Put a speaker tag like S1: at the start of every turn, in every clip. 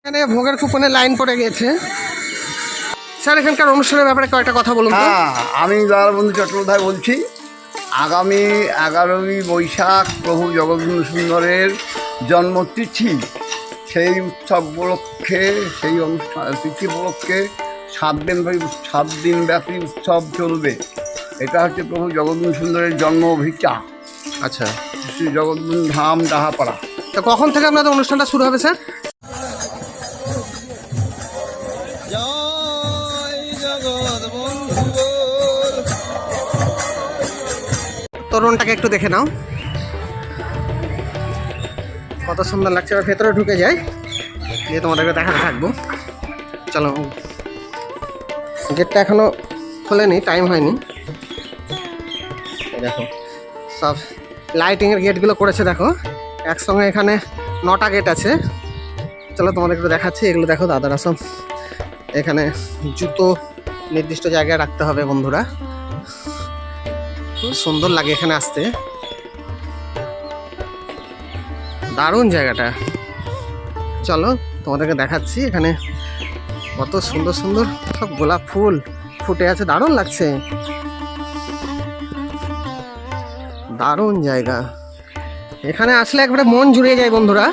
S1: এখানে ভোগের কুপনে লাইন পড়ে গেছে। স্যার এখানকার অনুষ্ঠানের ব্যাপারে কয়েকটা কথা বলুন।
S2: হ্যাঁ, আমি দয়ালবন্ধু চট্টোপাধ্যায় বলছি। আগামী 11ই বৈশাখ প্রভু জগৎবন্ধু সুন্দরের জন্মতিথি, সেই উৎসব উপলক্ষে, সেই অনুষ্ঠান তিথি উপলক্ষে 7 দিন ব্যাপী উৎসব চলবে। এটা হচ্ছে প্রভু জগৎবন্ধু সুন্দরের জন্ম অভিচা।
S1: আচ্ছা,
S2: শ্রী জগৎবন্ধু ধাম ডাহাপাড়া।
S1: তো কখন থেকে আপনাদের অনুষ্ঠানটা শুরু হবে স্যার? তরুণটাকে একটু দেখে নাও, কত সুন্দর লাগছে। এবার ভেতরে ঢুকে যাই, দিয়ে তোমাদেরকে দেখাতে থাকবো। চলো, গেটটা এখনো খোলেনি, টাইম হয়নি। দেখো সব লাইটিংয়ের গেটগুলো করেছে, দেখো একসঙ্গে এখানে 9টা গেট আছে। চলো তোমাদের একটু দেখাচ্ছি। এগুলো দেখো দাদারা সব এখানে জুতো নির্দিষ্ট জায়গায় রাখতে হবে বন্ধুরা। খুব সুন্দর লাগে এখানে আসতে, দারুণ জায়গাটা। চলো তোমাদেরকে দেখাচ্ছি। এখানে কত সুন্দর সুন্দর সব গোলাপ ফুল ফুটে আছে, দারুণ লাগছে, দারুণ জায়গা। এখানে আসলে একবারে মন জুড়িয়ে যায় বন্ধুরা।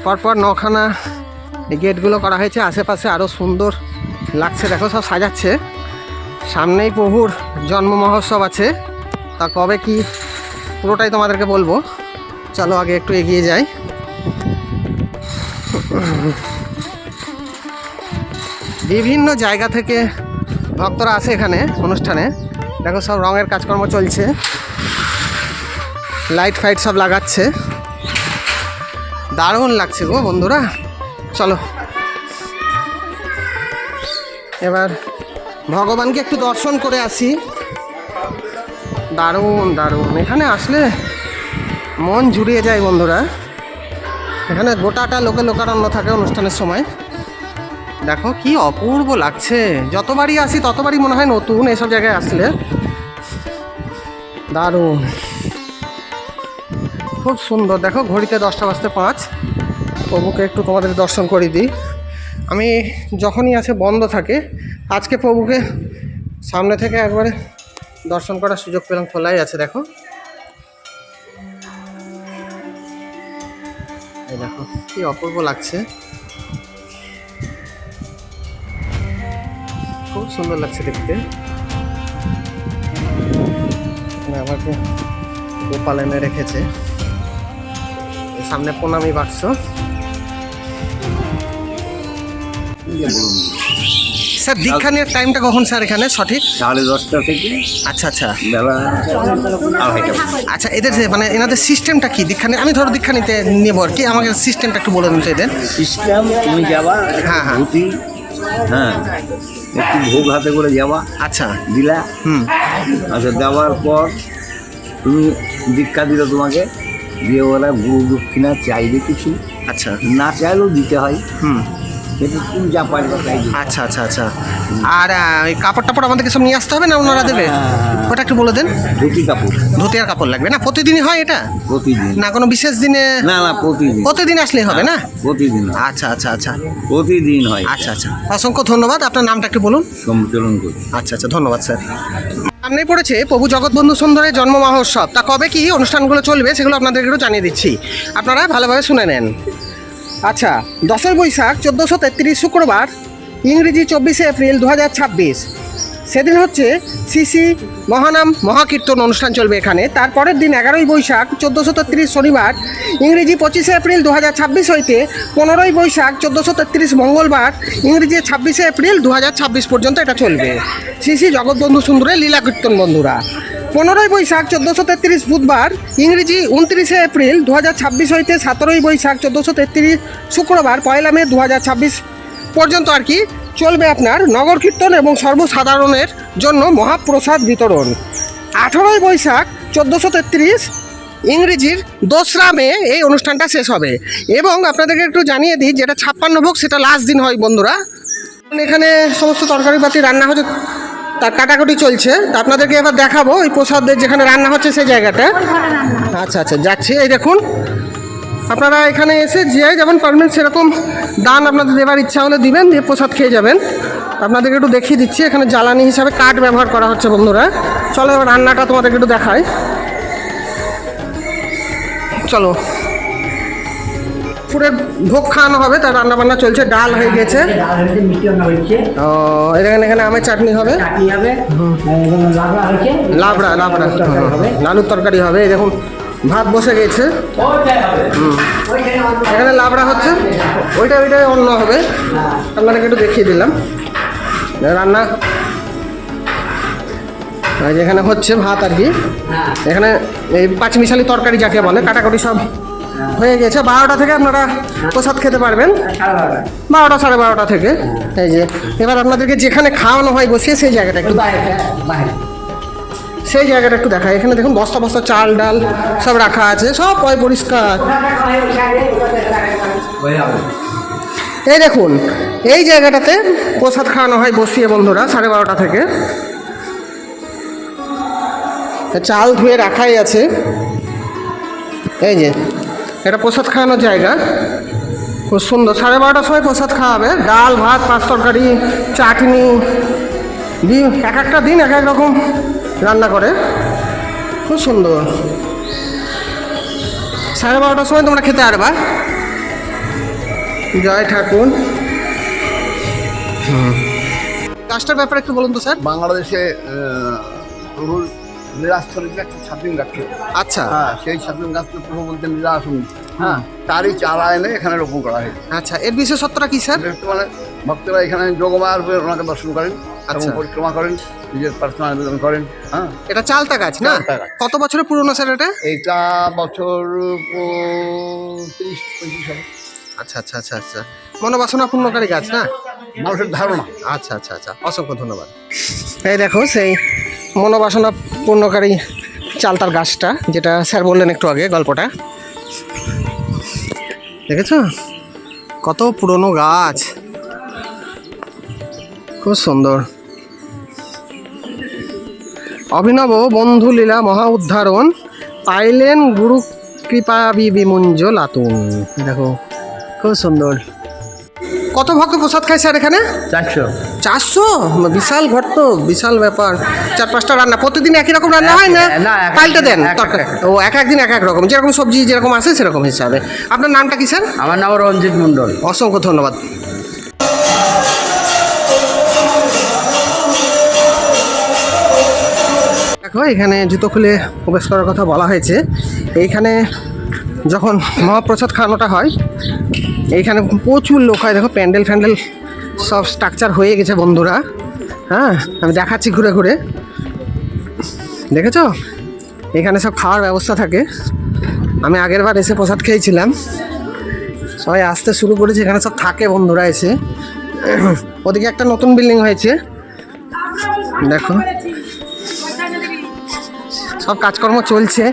S1: পরপর 9খানা এই গেটগুলো করা হয়েছে, আশেপাশে আরও সুন্দর লাগছে। দেখো সব সাজাচ্ছে, সামনেই প্রভুর জন্ম মহোৎসব আছে। তা কবে কি পুরোটাই তোমাদেরকে বলবো। চলো আগে একটু এগিয়ে যাই। বিভিন্ন জায়গা থেকে ভক্তরা আসে এখানে অনুষ্ঠানে। দেখো সব রঙের কাজকর্ম চলছে, লাইট ফাইট সব লাগাচ্ছে, দারুণ লাগছে গো বন্ধুরা। চলো এবার ভগবানকে একটু দর্শন করে আসি। দারুণ দারুণ, এখানে আসলে মন জুড়িয়ে যায় বন্ধুরা। এখানে গোটাটা লোকে লোকারণ্য থাকে অনুষ্ঠানের সময়। দেখো কি অপূর্ব লাগছে, যতবারই আসি ততবারই মনে হয় নতুন এসব জায়গায় আসলে। দারুণ, খুব সুন্দর। দেখো ঘড়িতে 10টা বাজতে 5। প্রভুকে একটু তোমাদের দর্শন করিয়ে দিই। আমি যখনই আছে বন্ধ থাকে, আজকে প্রভুকে সামনে থেকে একবারে দর্শন করার সুযোগ পেলাম, খোলাই আছে। দেখো এই দেখো কি অপূর্ব লাগছে, খুব সুন্দর লাগছে দেখতে। আমাকে গোপাল এনে রেখেছে, সামনে প্রণামী বাক্স। স্যার দীক্ষা নেওয়ার টাইমটা কখন স্যার এখানে সঠিক?
S2: 10:30 থেকে।
S1: আচ্ছা আচ্ছা,
S2: বেলা 2:30।
S1: আচ্ছা এদের মানে এনাদের সিস্টেমটা কি দীক্ষা নিয়ে? আমি ধরো দীক্ষা নিতে নেবো আর কি, আমাকে সিস্টেমটা একটু বলে দিন তো এদের।
S2: সিস্টেম, তুমি যাবা,
S1: হ্যাঁ হ্যাঁ,
S2: ধুতি, হ্যাঁ একটু ভোগ হাতে করে যাবা,
S1: আচ্ছা
S2: দিলা। আচ্ছা দেওয়ার পর তুমি দীক্ষা দিল, তোমাকে দিয়ে ওরা গুরু দক্ষিণা চাইবে কিছু,
S1: আচ্ছা
S2: না চাইলেও দিতে হয়। সেটা তুমি যা পারবে তাই দিবে।
S1: আচ্ছা আচ্ছা আচ্ছা। আর ওই কাপড় টাপড় আমাদেরকে সব নিয়ে আসতে হবে না ওনারা দেবে? ওটা একটু বলে দেন।
S2: ধুতি কাপড়,
S1: ধুতি আর কাপড় লাগবে না? প্রতিদিনই হয় এটা
S2: প্রতিদিন
S1: না কোনো বিশেষ দিনে?
S2: না না, প্রতিদিন।
S1: প্রতিদিন আসলেই হবে না?
S2: প্রতিদিন।
S1: আচ্ছা আচ্ছা আচ্ছা,
S2: প্রতিদিন হয়।
S1: আচ্ছা আচ্ছা, অসংখ্য ধন্যবাদ। আপনার নামটা একটু বলুন।
S2: সম্চলন করি।
S1: আচ্ছা আচ্ছা, ধন্যবাদ স্যার। সামনে পড়েছে প্রভু জগৎবন্ধু সুন্দরের জন্ম মহোৎসব। তা কবে কি অনুষ্ঠানগুলো চলবে সেগুলো আপনাদেরকে একটু জানিয়ে দিচ্ছি, আপনারা ভালোভাবে শুনে নেন। আচ্ছা, 10ই বৈশাখ 1433 শুক্রবার, ইংরেজি 24শে এপ্রিল 2026, সেদিন হচ্ছে শ্রী শ্রী মহানাম মহাকীর্তন অনুষ্ঠান চলবে এখানে। তারপরের দিন 11ই বৈশাখ 1433 শনিবার, ইংরেজি 25শে এপ্রিল 2026 হইতে 15ই বৈশাখ 1433 মঙ্গলবার, ইংরেজি 26শে এপ্রিল 2026 পর্যন্ত এটা চলবে। শ্রী শ্রী জগৎবন্ধু সুন্দরের লীলা কীর্তন বন্ধুরা। 15ই বৈশাখ 1433 বুধবার, ইংরেজি 29শে এপ্রিল 2026 হইতে 17ই বৈশাখ 1433 শুক্রবার 1 মে 2026 পর্যন্ত আর কি চলবে আপনার নগর কীর্তন এবং সর্বসাধারণের জন্য মহাপ্রসাদ বিতরণ। 18ই বৈশাখ 1433 ইংরেজির 2রা মে এই অনুষ্ঠানটা শেষ হবে। এবং আপনাদেরকে একটু জানিয়ে দিই, যেটা 56 ভোগ সেটা লাস্ট দিন হয় বন্ধুরা। এখানে সমস্ত তরকারি পাতি রান্না হচ্ছে, তার কাটাকুটি চলছে। তা আপনাদেরকে এবার দেখাবো ওই প্রসাদের যেখানে রান্না হচ্ছে সেই জায়গাটা। আচ্ছা আচ্ছা, যাচ্ছি। এই দেখুন, আপনারা এখানে এসে যে যেমন পারবেন সেরকম দান আপনাদের দেওয়ার ইচ্ছা হলে দিবেন, দিয়ে প্রসাদ খেয়ে যাবেন। আপনাদেরকে একটু দেখিয়ে দিচ্ছি, এখানে জ্বালানি হিসাবে কাঠ ব্যবহার করা হচ্ছে বন্ধুরা। চলো এবার রান্নাটা তোমাদেরকে একটু দেখাই, চলো। পুরো ভোগ খাওয়ানো হবে, তার রান্না বান্না চলছে, ডাল হয়ে গেছে, ও এখানে এখানে আমের চাটনি হবে, লাবড়া লাবড়া আলুর তরকারি হবে। এই দেখুন ভাত বসে গেছে, এখানে লাবড়া হচ্ছে, ওইটা অন্য হবে। আপনাদেরকে একটু দেখিয়ে দিলাম রান্না। যেখানে হচ্ছে ভাত আর কি, এখানে এই পাঁচমিশালি তরকারি যাকে বলে, কাটাকুটি সব হয়ে গেছে। 12টা থেকে আপনারা প্রসাদ খেতে পারবেন, 12টা 12:30 থেকে। এই যে এবার আপনাদেরকে যেখানে খাওয়ানো হয় বসিয়ে সেই জায়গাটা একটু দেখায়। এখানে দেখুন বস্তা বস্তা চাল ডাল সব রাখা আছে, সব পরিষ্কার। এই দেখুন এই জায়গাটাতে প্রসাদ খাওয়ানো হয় বসিয়ে বন্ধুরা 12:30 থেকে। চাল ধুয়ে রাখাই আছে। এই যে এটা প্রসাদ খাওয়ানোর জায়গা, খুব সুন্দর। 12:30টার সময় প্রসাদ খাওয়াবে, ডাল ভাত 5 তরকারি চাটনি, এক একটা দিন এক এক রকম রান্না করে, খুব সুন্দর। 12:30টার সময় তোমরা খেতে পারবা। জয় ঠাকুর। কাজটার ব্যাপারে একটু বলুন তো স্যার।
S2: বাংলাদেশে প্রভুর লীলাস্থলীতে একটা ছাপিং গাছ ছিল।
S1: আচ্ছা,
S2: হ্যাঁ, সেই ছাপিং গাছকে প্রভু বলতেন লীলা আসন। হ্যাঁ, তারই চারা এনে এখানে রোপণ করা হয়েছে।
S1: আচ্ছা, এর বিশেষত্বটা কি স্যার?
S2: মানে ভক্তরা এখানে যোগমায়ার হয়ে ওনাকে দর্শন করেন এবং
S1: আচ্ছা।
S2: পরিক্রমা করেন, নিজের প্রার্থনা নিবেদন করেন। হ্যাঁ,
S1: এটা চালতা গাছ না?
S2: চালতা গাছ।
S1: কত বছরের পুরনো স্যার এটা?
S2: এইটা বছর 30-35 হবে।
S1: আচ্ছা আচ্ছা আচ্ছা আচ্ছা, মনোবাসনা পূর্ণকারী গাছ না?
S2: মানুষের ধারণা।
S1: আচ্ছা আচ্ছা আচ্ছা, অসংখ্য ধন্যবাদ। এই দেখো সেই মনোবাসনা পূর্ণকারী চালতার গাছটা, যেটা স্যার বললেন একটু আগে গল্পটা, দেখেছো কত পুরনো গাছ, খুব সুন্দর। অভিনব বন্ধু লীলা মহা উদ্ধারণ, পাইলেন গুরু কৃপা বিমুঞ্জ লাতুন। দেখো খুব সুন্দর। কত ভক্ত প্রসাদ খায় স্যার এখানে? 400। বিশাল ঘর তো, বিশাল ব্যাপার। 4-5টা রান্না প্রতিদিন একই রকম রান্না হয় না? পাল্টে দেন তরকারি? ও এক একদিন এক এক রকম, যেরকম সবজি যেরকম আছে সেরকম হিসাবে। আপনার নামটা কি স্যার?
S3: আমার নাম রঞ্জিত মণ্ডল।
S1: অসংখ্য ধন্যবাদ। দেখো এখানে জুতো খুলে প্রবেশ করার কথা বলা হয়েছে। এইখানে যখন মহাপ্রসাদ খাওয়ানোটা হয় এইখানে প্রচুর লোক হয়। দেখো প্যান্ডেল ফ্যান্ডেল সব স্ট্রাকচার হয়ে গেছে বন্ধুরা। হ্যাঁ, আমি দেখাচ্ছি ঘুরে ঘুরে, দেখেছো এখানে সব খাওয়ার ব্যবস্থা থাকে। আমি আগের বার এসে প্রসাদ খেয়েছিলাম, সবাই আসতে শুরু করেছে, এখানে সব থাকে বন্ধুরা এসে। ওদিকে একটা নতুন বিল্ডিং হয়েছে, দেখো সব কাজকর্ম চলছে।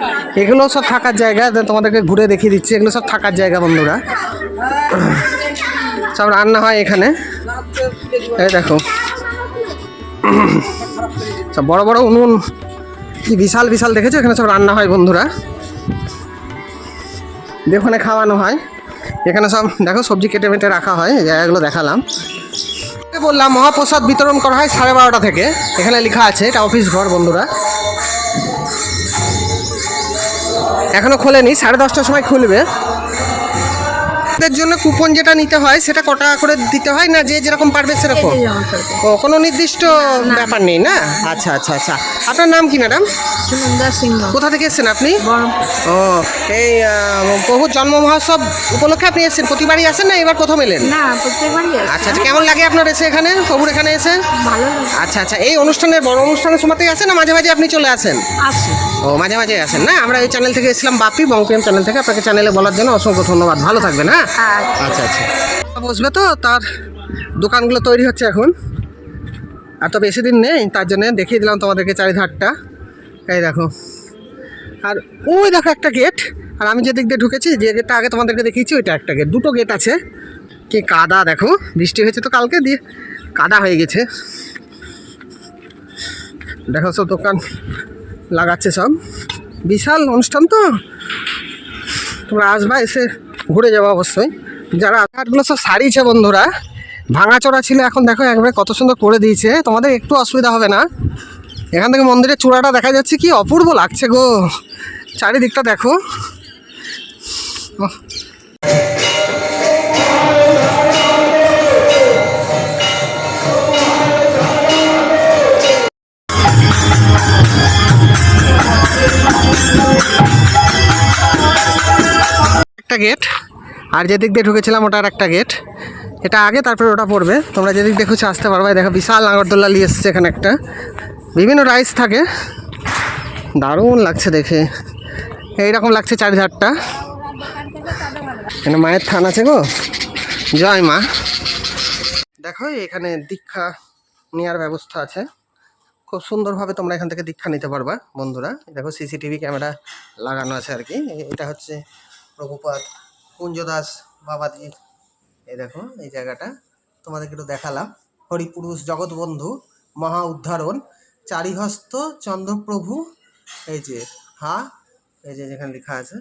S1: এগুলো সব থাকার জায়গা, তোমাদেরকে ঘুরে দেখিয়ে দিচ্ছি। এগুলো সব থাকার জায়গা বন্ধুরা, সব রান্না হয় এখানে। এই দেখো সব বড় বড় উনুন, কি বিশাল বিশাল, দেখেছো এখানে সব রান্না হয় বন্ধুরা, ওখানে খাওয়ানো হয়। এখানে সব দেখো সবজি কেটে মেটে রাখা হয়, এই জায়গাগুলো দেখালাম। বললাম মহাপ্রসাদ বিতরণ করা হয় 12:30 থেকে। এখানে লেখা আছে এটা অফিস ঘর বন্ধুরা, এখনো খোলেনি, 10:30টার সময় খুলবে। এর জন্য কুপন যেটা নিতে হয় সেটা কত টাকা করে দিতে হয়, না যে যেরকম পারবে সেরকম? ও কোনো নির্দিষ্ট ব্যাপার নেই না? আচ্ছা আচ্ছা আচ্ছা। আপনার নাম কি ম্যাডাম?
S4: সুনন্দা সিংহ।
S1: কোথা থেকে এসেছেন আপনি?
S4: বহরমপুর।
S1: ও, এই প্রভুর জন্ম মহোৎসব উপলক্ষে আপনি এসেছেন? প্রতিবারই আসেন না এবার প্রথম এলেন?
S4: না, প্রত্যেকবারই আসি।
S1: আচ্ছা আচ্ছা, কেমন লাগে আপনার এসে এখানে, প্রভুর এখানে এসে?
S4: ভালো লাগে।
S1: আচ্ছা আচ্ছা, এই অনুষ্ঠানের বড় অনুষ্ঠানের সময়তেই আসেন না মাঝে মাঝে আপনি চলে আসেন?
S4: আসি।
S1: ও মাঝে মাঝে আসেন না? আমরা এই চ্যানেল থেকে এসেছিলাম, বাপি বংপিএম চ্যানেল থেকে। আপনাকে চ্যানেলে বলার জন্য অসংখ্য ধন্যবাদ, ভালো থাকবেন। হ্যাঁ আচ্ছা আচ্ছা, বসবে তো, তার দোকানগুলো তৈরি হচ্ছে এখন, আর তো বেশি দিন নেই, তার জন্য দেখিয়ে দিলাম তোমাদেরকে চারিধারটা। এই দেখো, আর ওই দেখো একটা গেট, আর আমি যে দিক দিয়ে ঢুকেছি, যে গেটটা আগে তোমাদেরকে দেখিয়েছি ওইটা একটা গেট। দুটো গেট আছে। কি কাদা দেখো, বৃষ্টি হয়েছে তো কালকে, দিয়ে কাদা হয়ে গেছে। দেখো সব দোকান লাগাচ্ছে সব, বিশাল অনুষ্ঠান তো, তোমরা আসবা, এসে ঘুরে যাবো অবশ্যই। যারা হাটগুলো সব সারিয়েছে বন্ধুরা, ভাঙাচোরা ছিল, এখন দেখো একবারে কত সুন্দর করে দিয়েছে, তোমাদের একটু অসুবিধা হবে না। এখান থেকে মন্দিরের চূড়াটা দেখা যাচ্ছে, কি অপূর্ব লাগছে গো, চারিদিকটা দেখো। একটা গেট, আর যেদিক দিয়ে ঢুকেছিলাম ওটার একটা গেট, এটা আগে তারপরে ওটা পড়বে। তোমরা যেদিক দেখছো আসতে পারবে। দেখো বিশাল নাগরদোল্লা নিয়ে এসছে এখানে একটা, বিভিন্ন রাইস থাকে, দারুণ লাগছে দেখে, এইরকম লাগছে চারিধারটা। এখানে মায়ের থান আছে গো, জয় মা। দেখো এখানে দীক্ষা নেওয়ার ব্যবস্থা আছে, খুব সুন্দরভাবে তোমরা এখান থেকে দীক্ষা নিতে পারবা বন্ধুরা। দেখো সিসিটিভি ক্যামেরা লাগানো আছে আর কি। এটা হচ্ছে প্রভুপাদ কুঞ্জদাস বাবাজির, এই দেখো এই জায়গাটা তোমাদেরকে একটু দেখালাম। হরিপুরুষ জগৎবন্ধু মহা উদ্ধারণ চারিহস্ত চন্দ্রপ্রভু, এই যে হা, এই যে যেখানে লেখা আছে